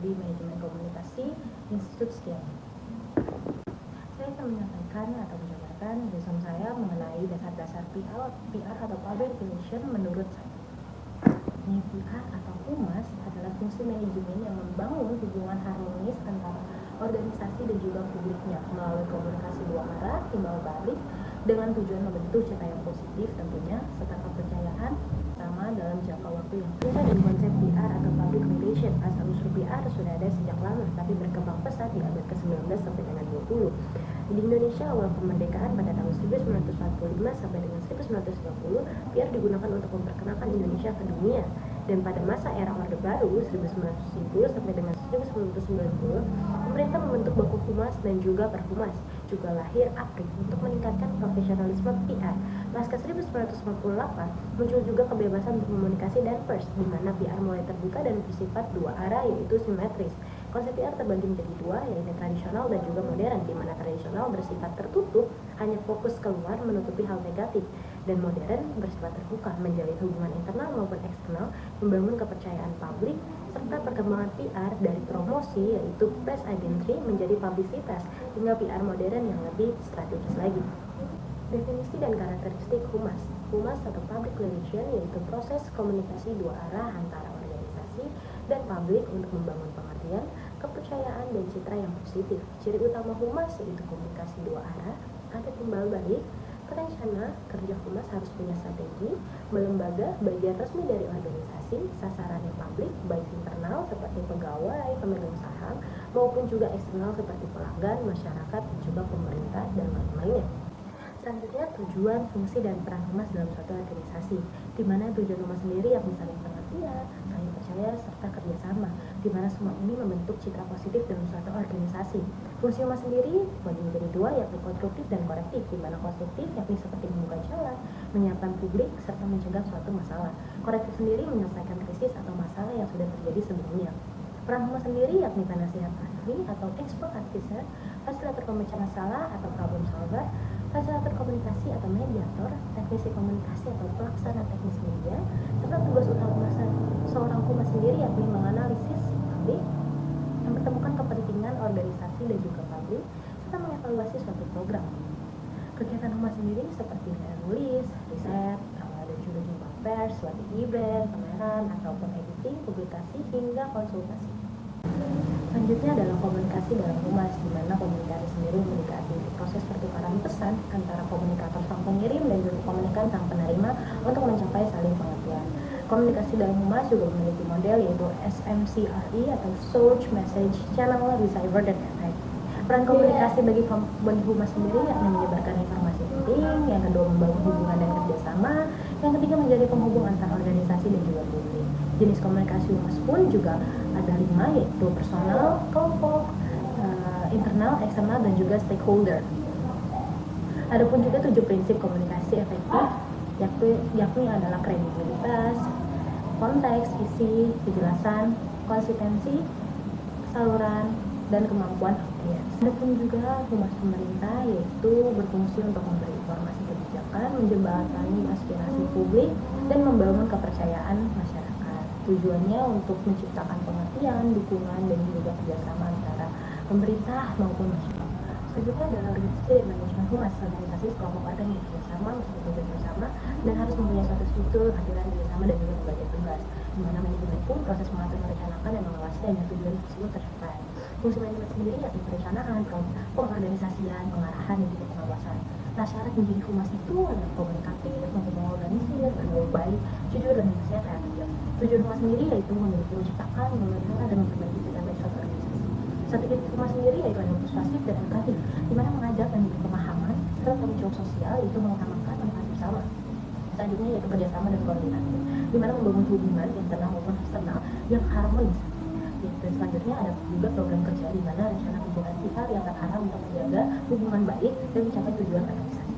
Prodi Manajemen Komunikasi Institut Setiabudi. Saya akan menyampaikan atau menjabarkan resume saya mengenai dasar-dasar PR atau Public Relations menurut saya. PR atau humas adalah fungsi manajemen yang membangun hubungan harmonis antara organisasi dan juga publiknya melalui komunikasi dua arah, timbal balik, dengan tujuan membentuk citra yang positif tentunya, serta kepercayaan sama dalam jangka waktu yang panjang. Dan konsep PR atau Public Relation asal-usul PR sudah ada sejak lama, tapi berkembang pesat di abad ke-19 sampai dengan 20. Di Indonesia awal kemerdekaan pada tahun 1945 sampai dengan 1950, PR digunakan untuk memperkenalkan Indonesia ke dunia. Dan pada masa era Orde Baru 1910 sampai dengan 1990, pemerintah membentuk Baku Humas dan juga Perhumas. Juga lahir APRI untuk meningkatkan profesionalisme PR. Pasca 1948 muncul juga kebebasan berkomunikasi dan pers, di mana PR mulai terbuka dan bersifat dua arah, yaitu simetris. Konsep PR terbagi menjadi dua, yaitu tradisional dan juga modern, di mana tradisional bersifat tertutup, hanya fokus keluar menutupi hal negatif, dan modern bersifat terbuka, menjalin hubungan internal maupun eksternal, membangun kepercayaan publik, serta perkembangan PR dari promosi, yaitu press identity, menjadi publisitas, hingga PR modern yang lebih strategis lagi. Definisi dan karakteristik humas. Humas atau public relation yaitu proses komunikasi dua arah antara organisasi dan publik untuk membangun pengertian, kepercayaan, dan citra yang positif. Ciri utama humas yaitu komunikasi dua arah, ada timbal balik, terencana. Kerja humas harus punya strategi, melembaga, bagian resmi dari organisasi, sasarannya publik, baik internal seperti pegawai, pemegang saham, maupun juga eksternal seperti pelanggan, masyarakat, dan juga pemerintah, dan lain-lainnya. Selanjutnya, tujuan, fungsi, dan peran humas dalam suatu organisasi, di mana tujuan humas sendiri yakni saling pengertian, saling percaya, serta kerjasama, di mana semua ini membentuk citra positif dalam suatu organisasi. Fungsi humas sendiri dibagi menjadi dua, yakni konstruktif dan korektif, di mana konstruktif yakni seperti membuka jalan, menyiapkan publik, serta mencegah suatu masalah. Korektif sendiri menyelesaikan krisis atau masalah yang sudah terjadi sebelumnya. Peran humas sendiri yakni penasihat ahli atau expert advisor, fasilitator pemecah masalah atau problem solver, fasilitator komunikasi atau mediator, teknisi komunikasi atau pelaksana teknis media, serta tugas utama seorang humas sendiri yakni menganalisis publik, mempertemukan kepentingan organisasi dan juga publik, serta mengevaluasi suatu program. Kegiatan humas sendiri seperti menulis, riset, dan juga jumpa pers, suatu event, pameran, ataupun editing, publikasi, hingga konsultasi. Selanjutnya adalah komunikasi dalam humas, di mana komunikasi sendiri memiliki proses pertukaran pesan antara komunikator sang pengirim dan juga komunikan sang penerima untuk mencapai saling pengertian. Komunikasi dalam humas juga memiliki model yaitu SMCRE atau Search Message Channel Receiver dan Effect. Peran komunikasi bagi humas sendiri yakni menyebarkan informasi penting, yang kedua membangun hubungan dan kerjasama, yang ketiga menjadi penghubung antara organisasi dan juga publik. Jenis komunikasi humas pun juga ada 5, yaitu personal, kelompok, internal, eksternal, dan juga stakeholder. Adapun juga 7 prinsip komunikasi efektif, yakni adalah kredibilitas, konteks, isi, kejelasan, konsistensi, saluran, dan kemampuan audiens. Adapun juga humas pemerintah yaitu berfungsi untuk memberi informasi kebijakan, menjembatani aspirasi publik, dan membangun kepercayaan masyarakat. Tujuannya untuk menciptakan pengertian, dukungan, dan juga kerjasama antara pemerintah maupun masyarakat. Selanjutnya adalah organisasi dan manajemen humas. Organisasi sekelompok warga yang bekerjasama, tugas bersama, dan harus mempunyai suatu struktur, hadiran bersama, dan juga pembagian tugas. Di mana manajemen pun proses mengatur, merencanakan, dan mengawasi agar tujuan tersebut tercapai. Fungsi manajemen sendiri yakni perencanaan, pengorganisasian, pengarahan, dan juga pengawasan. Nah, syarat menjadi humas itu adalah komunikatif, mampu mengorganisir, bergaul baik, jujur, dan sehat. Tujuan humas sendiri yaitu memiliki menciptakan, memelihara, dan memperbaiki citra baik suatu organisasi. Strategi humas sendiri yaitu yang persuasif dan edukatif, di mana mengajak dan memberi pemahaman, serta tanggung jawab sosial yaitu mengutamakan manfaat bersama. Selanjutnya yaitu kerjasama dan koordinasi, di mana membangun hubungan internal maupun eksternal yang harmonis. Selanjutnya ada juga program kerja di mana rencana hubungan PR yang terarah untuk menjaga hubungan baik dan mencapai tujuan organisasi.